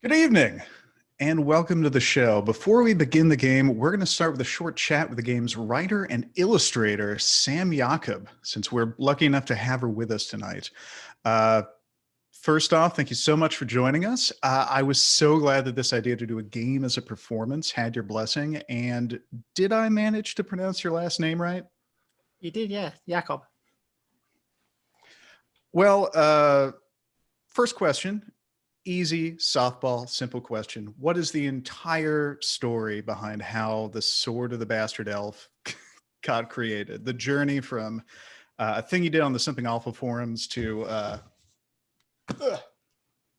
Good evening and welcome to the show. Before we begin the game, we're going to start with a short chat with the game's writer and illustrator, Sammy Iacob, since we're lucky enough to have her with us tonight. Uh, First off, thank you so much for joining us. I was so glad that this idea to do a game as a performance had your blessing. And did I manage to pronounce your last name right? You did, yeah. Iacob. Well, first question. Easy softball, simple question. What is the entire story behind how the Sword of the Bastard Elf got created? The journey from a thing you did on the Something Awful forums to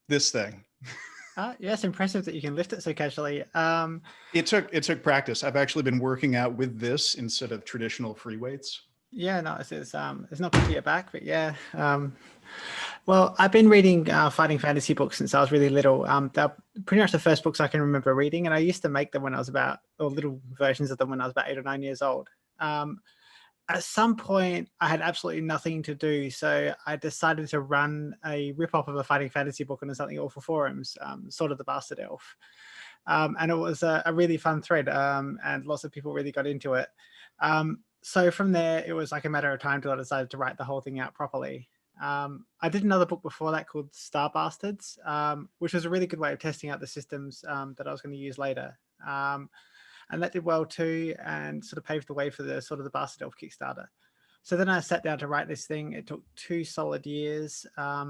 this thing. Yeah, it's impressive that you can lift it so casually. It took practice. I've actually been working out with this instead of traditional free weights. Yeah, no, it's not good to your back, but yeah. Well, I've been reading fighting fantasy books since I was really little. They're pretty much the first books I can remember reading, and I used to make them when I was or little versions of them when I was about 8 or 9 years old. At some point, I had absolutely nothing to do, so I decided to run a rip-off of a fighting fantasy book on the Something Awful forums, Sword of the Bastard Elf. And it was a really fun thread, and lots of people really got into it. So from there, it was like a matter of time till I decided to write the whole thing out properly. I did another book before that called Star Bastards, which was a really good way of testing out the systems that I was going to use later. And that did well too, and sort of paved the way for the Sort of the Bastard Elf Kickstarter. So then I sat down to write this thing. It took 2 solid years. I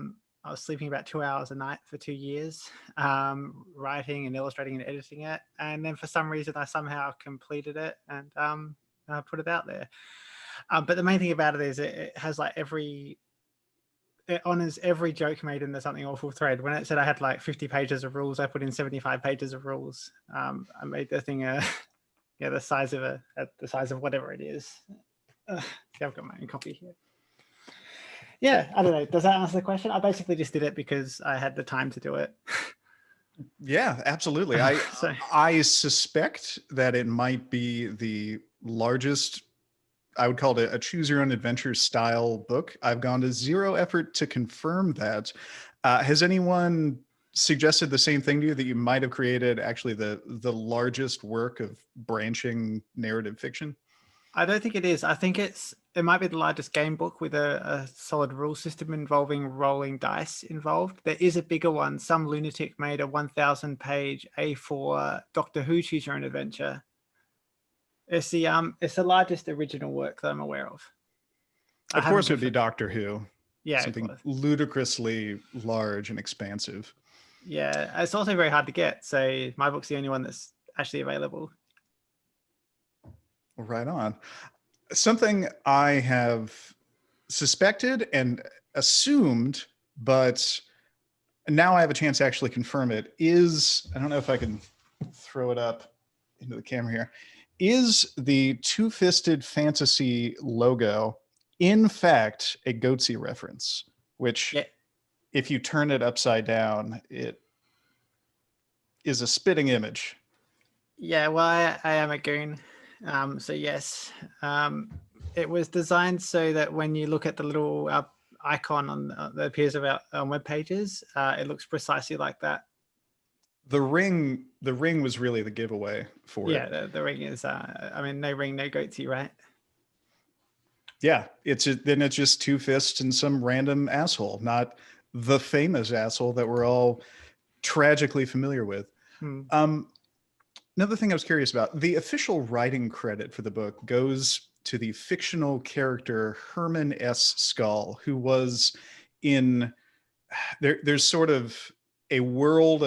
was sleeping about 2 hours a night for 2 years, writing and illustrating and editing it. And then for some reason, I somehow completed it and put it out there. But the main thing about it is it has like it honors every joke made in the Something Awful thread. When it said I had like 50 pages of rules, I put in 75 pages of rules. I made the thing the size of whatever it is. Yeah, I've got my own copy here. Yeah, I don't know. Does that answer the question? I basically just did it because I had the time to do it. Yeah, absolutely. I suspect that it might be the largest, I would call it a choose your own adventure style book. I've gone to zero effort to confirm that. Has anyone suggested the same thing to you, that you might have created actually the largest work of branching narrative fiction? I don't think it is. I think it might be the largest game book with a solid rule system involving rolling dice involved. There is a bigger one. Some lunatic made a 1,000-page A4 Doctor Who Choose Your Own Adventure. It's the largest original work that I'm aware of. Of course, it would be Doctor Who. Yeah, something ludicrously large and expansive. Yeah, it's also very hard to get. So my book's the only one that's actually available. Right on. Something I have suspected and assumed, but now I have a chance to actually confirm it, is, I don't know if I can throw it up into the camera here, is the Two-Fisted Fantasy logo in fact a goatse reference, which if you turn it upside down, it is a spitting image. Yeah, well, I am a goon. So yes, it was designed so that when you look at the little icon that appears on web pages, it looks precisely like that. The ring was really the giveaway for it. Yeah, the ring is. I mean, no ring, no goatse, right? Yeah, then it's just 2 fists and some random asshole, not the famous asshole that we're all tragically familiar with. Another thing I was curious about, the official writing credit for the book goes to the fictional character Herman S. Skull, who was in there's sort of a world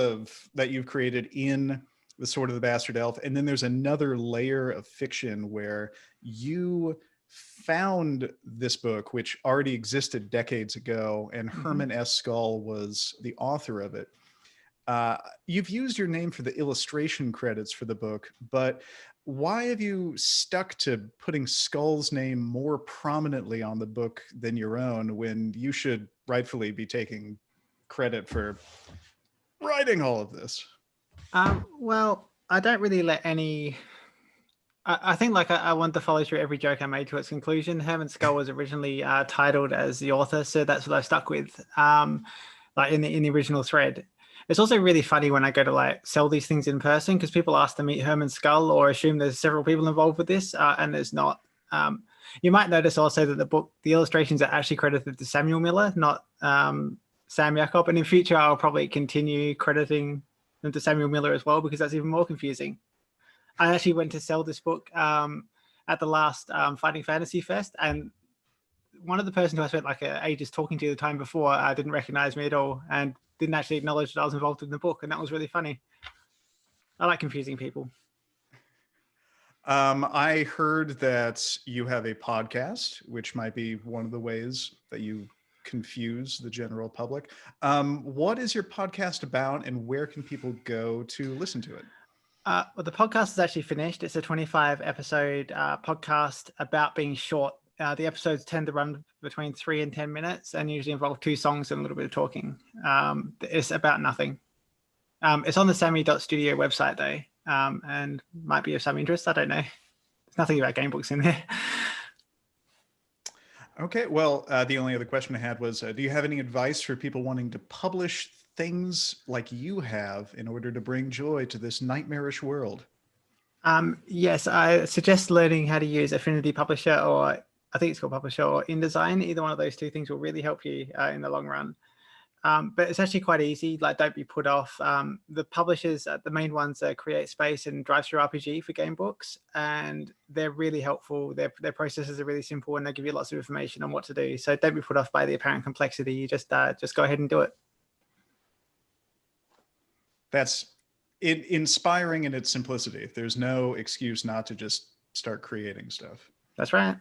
that you've created in the Sword of the Bastard Elf, and then there's another layer of fiction where you found this book, which already existed decades ago, and Herman S. Skull was the author of it. You've used your name for the illustration credits for the book, but why have you stuck to putting Skull's name more prominently on the book than your own, when you should rightfully be taking credit for writing all of this? Well, I don't really let any... I think like I want to follow through every joke I made to its conclusion. Herman Skull was originally titled as the author, so that's what I stuck with, like in the original thread. It's also really funny when I go to like sell these things in person because people ask to meet Herman Skull or assume there's several people involved with this, and there's not. You might notice also that the illustrations are actually credited to Samuel Miller, not Sam Iacob. And in future, I'll probably continue crediting them to Samuel Miller as well because that's even more confusing. I actually went to sell this book at the last Fighting Fantasy Fest, and one of the person who I spent like ages talking to the time before didn't recognize me at all and didn't actually acknowledge that I was involved in the book, and that was really funny. I like confusing people. I heard that you have a podcast, which might be one of the ways that you confuse the general public. What is your podcast about, and where can people go to listen to it? Well, the podcast is actually finished. It's a 25 episode podcast about being short. The episodes tend to run between 3 and 10 minutes and usually involve 2 songs and a little bit of talking. It's about nothing. It's on the Sammy.studio website though, and might be of some interest. I don't know. There's nothing about game books in there. Okay, well, the only other question I had was, do you have any advice for people wanting to publish things like you have in order to bring joy to this nightmarish world? Yes, I suggest learning how to use Affinity Publisher, or I think it's called Publisher, or InDesign. Either one of those 2 things will really help you in the long run. But it's actually quite easy. Like, don't be put off. The publishers, the main ones, Create Space and Drive-Thru RPG for game books, and they're really helpful. Their processes are really simple, and they give you lots of information on what to do. So don't be put off by the apparent complexity. You just go ahead and do it. That's inspiring in its simplicity. There's no excuse not to just start creating stuff. That's right.